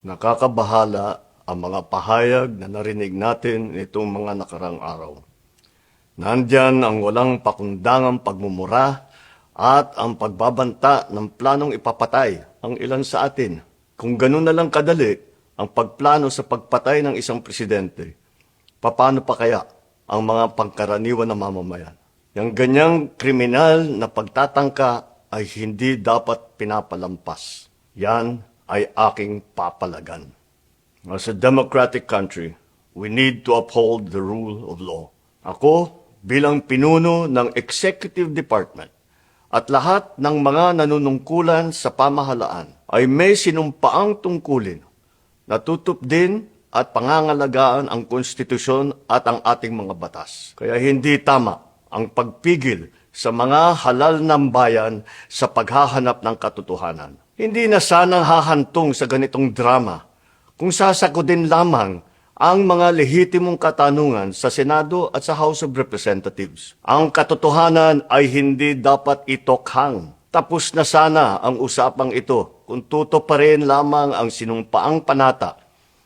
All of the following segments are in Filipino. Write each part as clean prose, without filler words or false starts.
Nakakabahala ang mga pahayag na narinig natin nitong mga nakarang araw. Nandyan ang walang pakundangang pagmumura at ang pagbabanta ng planong ipapatay ang ilan sa atin. Kung ganun na lang kadali ang pagplano sa pagpatay ng isang presidente, paano pa kaya ang mga pangkaraniwan na mamamayan? Yang ganyang kriminal na pagtatangka ay hindi dapat pinapalampas. Yan ay aking papalagan. As a democratic country, we need to uphold the rule of law. Ako, bilang pinuno ng Executive Department at lahat ng mga nanunungkulan sa pamahalaan ay may sinumpaang tungkulin na tutupdin at pangangalagaan ang konstitusyon at ang ating mga batas. Kaya hindi tama ang pagpigil sa mga halal ng bayan sa paghahanap ng katotohanan. Hindi na sanang hahantong sa ganitong drama kung sasagutin lamang ang mga lehitimong katanungan sa Senado at sa House of Representatives. Ang katotohanan ay hindi dapat itokhang. Tapos na sana ang usapang ito kung tutuparin lamang ang sinumpaang panata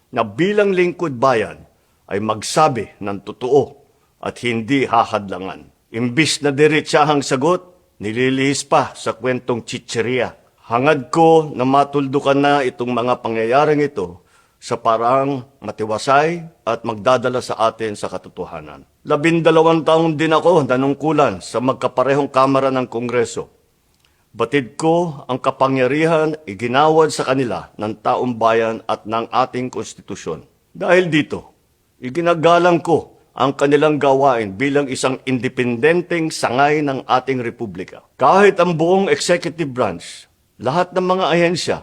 na bilang lingkod bayan ay magsabi ng totoo at hindi hahadlangan. Imbis na diretsahang sagot, nililihis pa sa kwentong chicheria. Hangad ko na matuldukan na itong mga pangyayaring ito sa paraang matiwasay at magdadala sa atin sa katotohanan. 12 taon din ako nanungkulan sa magkaparehong kamara ng Kongreso. Batid ko ang kapangyarihan iginawad sa kanila ng taong bayan at ng ating konstitusyon. Dahil dito, iginagalang ko ang kanilang gawain bilang isang independenteng sangay ng ating republika. Kahit ang buong executive branch, lahat ng mga ahensya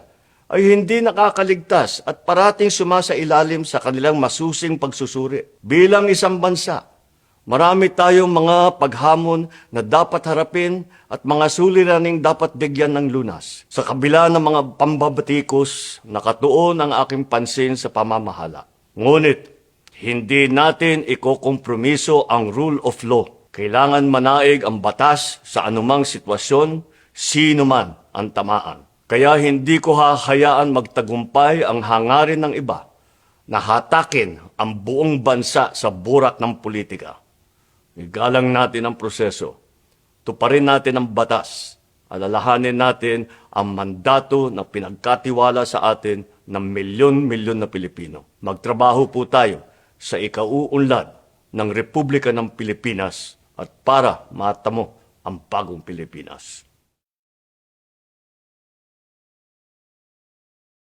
ay hindi nakakaligtas at parating sumasailalim sa kanilang masusing pagsusuri. Bilang isang bansa, marami tayong mga paghamon na dapat harapin at mga suliraning dapat bigyan ng lunas. Sa kabila ng mga pambabatikos, nakatuon ang aking pansin sa pamamahala. Ngunit, hindi natin ikokompromiso ang rule of law. Kailangan manaig ang batas sa anumang sitwasyon, sino man ang tamaan. Kaya hindi ko hahayaan magtagumpay ang hangarin ng iba na hatakin ang buong bansa sa burak ng politika. Igalang natin ang proseso. Tuparin natin ang batas. Alalahanin natin ang mandato na pinagkatiwala sa atin ng milyon-milyon na Pilipino. Magtrabaho po tayo sa ikauunlad ng Republika ng Pilipinas at para matamo ang bagong Pilipinas.